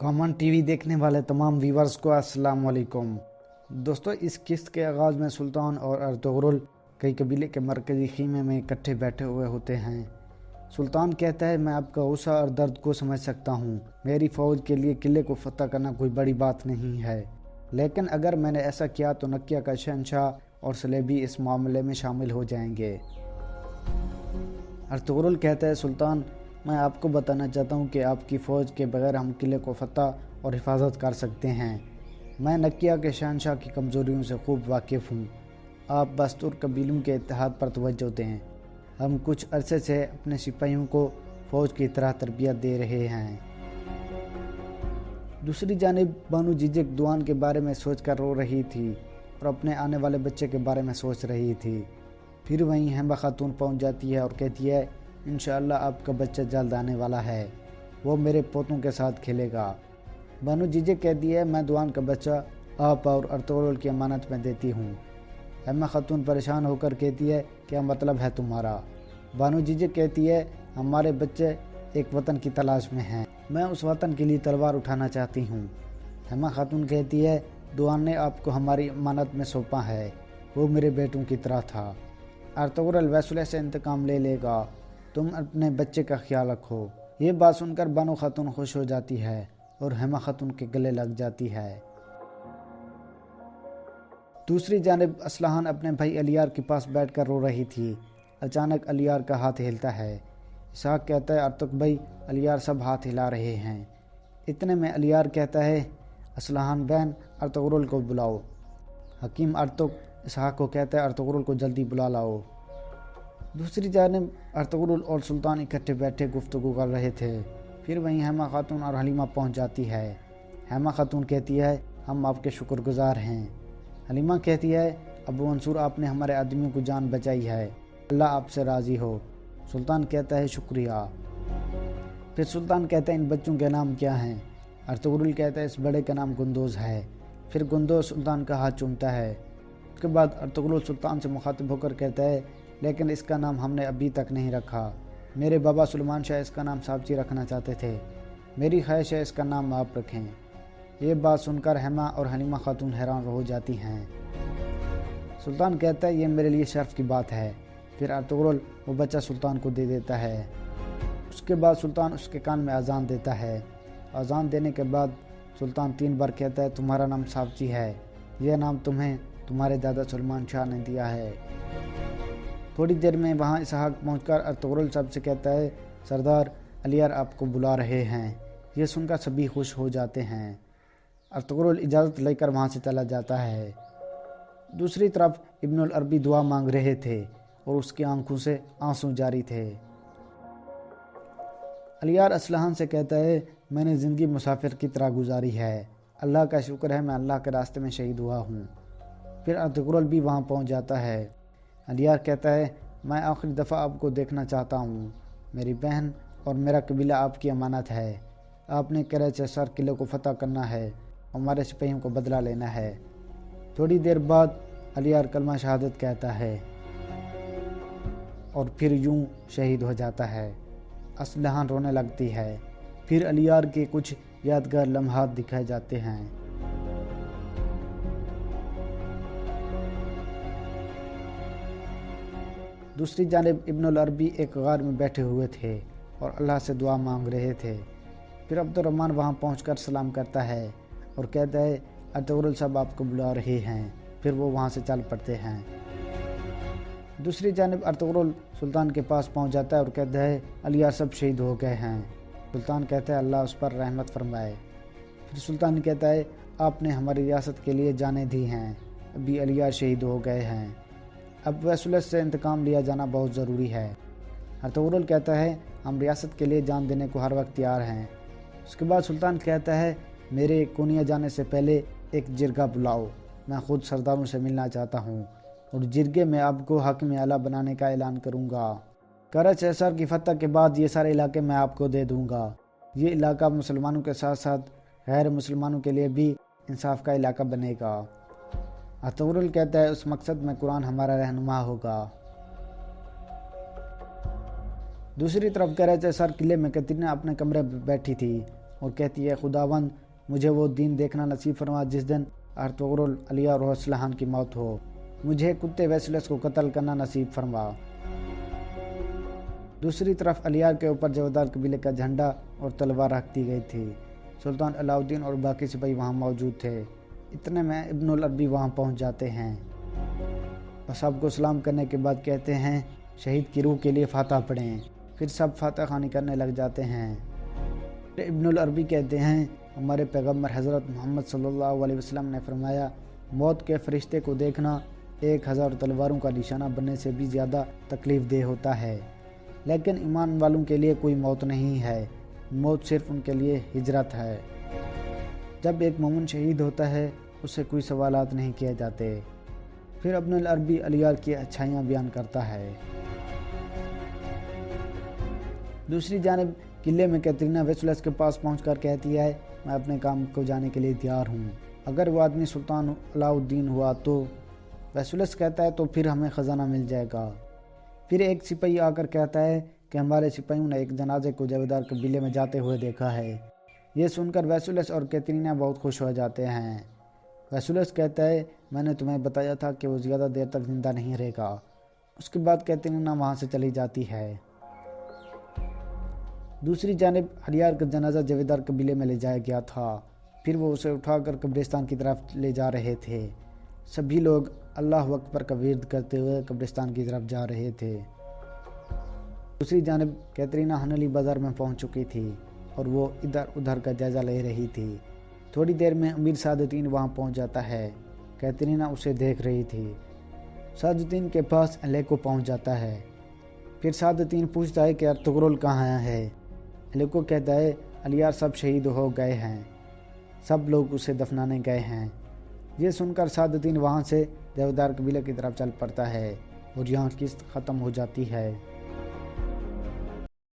Common TV देखने वाले तमाम व्यूवर्स को अस्सलाम वालेकुम। दोस्तों, इस किस्त के आगाज़ में सुल्तान और अर्तुगरुल कई कबीले के मरकज़ी खीमे में इकट्ठे बैठे हुए होते हैं। सुल्तान कहता है, मैं आपका गुस्सा और दर्द को समझ सकता हूँ। मेरी फ़ौज के लिए किले को फतह करना कोई बड़ी बात नहीं है, लेकिन अगर मैंने ऐसा किया तो नकिया का शहंशाह और सलेबी इस मामले में शामिल हो जाएंगे। अर्तुगरुल कहता है, सुल्तान, मैं आपको बताना चाहता हूँ कि आपकी फ़ौज के बगैर हम किले को फतह और हिफाजत कर सकते हैं। मैं नकिया के शहंशाह की कमज़ोरियों से खूब वाकिफ़ हूँ। आप बस्तूर कबीलों के इत्तेहाद पर तवज्जो दें। हम कुछ अरसे से अपने सिपाहियों को फ़ौज की तरह तरबियत दे रहे हैं। दूसरी जानिब बानू जिजक दुआन के बारे में सोच कर रो रही थी और अपने आने वाले बच्चे के बारे में सोच रही थी। फिर वहीं हेमा खातून पहुँच जाती है और कहती है, इंशाअल्लाह आपका बच्चा जल्द आने वाला है, वो मेरे पोतों के साथ खेलेगा। बानू जिजक कहती है, मैं दुआन का बच्चा आप और अर्तुगरुल की अमानत में देती हूँ। हेमा खातून परेशान होकर कहती है, क्या मतलब है तुम्हारा? बानू जिजक कहती है, हमारे बच्चे एक वतन की तलाश में हैं, मैं उस वतन के लिए तलवार उठाना चाहती हूँ। हेमा खातून कहती है, दुआन ने आपको हमारी अमानत में सौंपा है, वो मेरे बेटों की तरह था। अर्तुगरुल वैसुले से इंतकाम ले लेगा, तुम अपने बच्चे का ख्याल रखो। ये बात सुनकर बानो खातून खुश हो जाती है और हेमा खातून के गले लग जाती है। दूसरी जानिब असलहान अपने भाई अलियार के पास बैठकर रो रही थी। अचानक अलियार का हाथ हिलता है। इसहाक कहता है, अर्तुग भाई, अलियार सब हाथ हिला रहे हैं। इतने में अलियार कहता है, असलहान बहन, अर्तुगरुल को बुलाओ। हकीम अर्तुग इसहाक को कहता है, अर्तुगरुल को जल्दी बुला लाओ। दूसरी जानिब अर्तुगरुल और सुल्तान इकट्ठे बैठे गुफ्तगू कर रहे थे। फिर वहीं हेमा खातून और हलीमा पहुंच जाती है। हेमा खातून कहती है, हम आपके शुक्रगुजार हैं। हलीमा कहती है, अबू मंसूर, आपने हमारे आदमियों को जान बचाई है, अल्लाह आपसे राज़ी हो। सुल्तान कहता है, शुक्रिया। फिर सुल्तान कहता है, इन बच्चों के नाम क्या हैं? अर्तुगरुल कहता है, इस बड़े का नाम गुंदोज़ है। फिर गुंदोज़ सुल्तान का हाथ चूमता है। उसके बाद अर्तुगरुल सुल्तान से मुखातिब होकर कहता है, लेकिन इसका नाम हमने अभी तक नहीं रखा। मेरे बाबा सुलेमान शाह इसका नाम साबची रखना चाहते थे, मेरी ख्वाहिश है इसका नाम आप रखें। ये बात सुनकर हेमा और हलीमा खातून हैरान हो जाती हैं। सुल्तान कहता है, ये मेरे लिए शर्फ की बात है। फिर अर्तुगरुल वो बच्चा सुल्तान को दे देता है। उसके बाद सुल्तान उसके कान में अजान देता है। अजान देने के बाद सुल्तान 3 बार कहता है, तुम्हारा नाम साबची है, यह नाम तुम्हें तुम्हारे दादा सुलेमान शाह ने दिया है। थोड़ी देर में वहाँ इसहाक पहुँचकर अर्तुगरुल साहब से कहता है, सरदार अलियार आपको बुला रहे हैं। ये सुनकर सभी खुश हो जाते हैं। अर्तुगरुल इजाज़त लेकर वहाँ से चला जाता है। दूसरी तरफ इब्नुल अरबी दुआ मांग रहे थे और उसकी आंखों से आंसू जारी थे। अलियार असलहान से कहता है, मैंने ज़िंदगी मुसाफिर की तरह गुजारी है, अल्लाह का शुक्र है मैं अल्लाह के रास्ते में शहीद हुआ हूँ। फिर अर्तुगरुल भी वहाँ पहुँच जाता है। अलियार कहता है, मैं आखिरी दफ़ा आपको देखना चाहता हूँ। मेरी बहन और मेरा कबीला आपकी अमानत है। आपने कराची सर किले को फतह करना है, हमारे सिपाहियों को बदला लेना है। थोड़ी देर बाद अलियार कलमा शहादत कहता है और फिर यूं शहीद हो जाता है। असलहान रोने लगती है। फिर अलियार के कुछ यादगार लम्हात दिखाए जाते हैं। दूसरी जानिब इब्नुल अरबी एक गार में बैठे हुए थे और अल्लाह से दुआ मांग रहे थे। फिर अब्दुर्रहमान वहाँ पहुँचकर सलाम करता है और कहता है, अर्तुगरुल साहब आपको बुला रहे हैं। फिर वो वहाँ से चल पड़ते हैं। दूसरी जानिब अर्तुगरुल सुल्तान के पास पहुँच जाता है और कहता है, अलियार सब शहीद हो गए हैं। सुल्तान कहता है, अल्लाह उस पर रहमत फरमाए। फिर सुल्तान कहता है, आपने हमारी रियासत के लिए जानें दी हैं, अभी अलियार शहीद हो गए हैं, अब वैसुलत से इंतकाम लिया जाना बहुत ज़रूरी है। अर्तुगरुल कहता है, हम रियासत के लिए जान देने को हर वक्त तैयार हैं। उसके बाद सुल्तान कहता है, मेरे कोनिया जाने से पहले एक जिरगा बुलाओ, मैं ख़ुद सरदारों से मिलना चाहता हूँ और जिरगे में आपको हाकिम आला बनाने का ऐलान करूँगा। कराची शहर की फतह के बाद ये सारे इलाके मैं आपको दे दूँगा। ये इलाका मुसलमानों के साथ साथ गैर मुसलमानों के लिए भी इंसाफ का इलाका बनेगा। अर्तुगरुल कहता है, उस मकसद में कुरान हमारा रहनुमा होगा। दूसरी तरफ कराची सर किले में कतरीना अपने कमरे में बैठी थी اور کہتی ہے خداوند مجھے وہ دن دیکھنا نصیب فرما جس دن ارطغرل الیار اور اسلحان کی موت ہو، مجھے کتے ویسلس کو قتل کرنا نصیب فرما۔ دوسری طرف الیار کے اوپر جوادار قبیلے کا جھنڈا اور تلوار رکھ دی گئی تھی۔ سلطان علاؤالدین اور باقی سپاہی وہاں موجود تھے۔ اتنے میں ابن العربی وہاں پہنچ جاتے ہیں اور سب کو سلام کرنے کے بعد کہتے ہیں شہید کی روح کے لیے فاتحہ پڑھیں۔ پھر سب فاتحہ خوانی کرنے لگ جاتے ہیں۔ ابن العربی کہتے ہیں ہمارے پیغمبر حضرت محمد صلی اللہ علیہ وسلم نے فرمایا موت کے فرشتے کو دیکھنا 1000 تلواروں کا نشانہ بننے سے بھی زیادہ تکلیف دہ ہوتا ہے، لیکن ایمان والوں کے لیے کوئی موت نہیں ہے، موت صرف ان کے لیے ہجرت ہے۔ جب ایک مومن شہید ہوتا ہے اس سے کوئی سوالات نہیں کیے جاتے۔ پھر ابن العربی الیار کی اچھائیاں بیان کرتا ہے۔ دوسری جانب قلعے میں کیترینہ ویسولس کے پاس پہنچ کر کہتی ہے میں اپنے کام کو جانے کے لیے تیار ہوں، اگر وہ آدمی سلطان علاؤالدین ہوا تو۔ ویسولس کہتا ہے تو پھر ہمیں خزانہ مل جائے گا۔ پھر ایک سپاہی آ کر کہتا ہے کہ ہمارے سپاہیوں نے ایک جنازے کو جوادار قبیلے میں جاتے ہوئے دیکھا ہے۔ یہ سن کر ویسولس اور کیترینہ بہت خوش ہو جاتے ہیں۔ ویسولس کہتا ہے میں نے تمہیں بتایا تھا کہ وہ زیادہ دیر تک زندہ نہیں رہے گا۔ اس کے بعد کیترینہ وہاں سے چلی جاتی ہے۔ دوسری جانب الیار کا جنازہ جوادار قبیلے میں لے جایا گیا تھا۔ پھر وہ اسے اٹھا کر قبرستان کی طرف لے جا رہے تھے۔ سبھی لوگ اللہ اکبر کا ورد کرتے ہوئے قبرستان کی طرف جا رہے تھے۔ دوسری جانب کیترینہ ہنلی بازار میں پہنچ چکی تھی اور وہ ادھر ادھر کا جائزہ لے رہی تھی۔ تھوڑی دیر میں امیر سعادتین وہاں پہنچ جاتا ہے۔ کیترینہ اسے دیکھ رہی تھی۔ سعادتین کے پاس الیکو پہنچ جاتا ہے۔ پھر سعادتین پوچھتا ہے کہ ارطغرل کہاں ہے؟ الیکو کہتا ہے الیار سب شہید ہو گئے ہیں، سب لوگ اسے دفنانے گئے ہیں۔ یہ سن کر سعادتین وہاں سے جوادار قبیلے کی طرف چل پڑتا ہے اور یہاں قسط ختم ہو جاتی ہے۔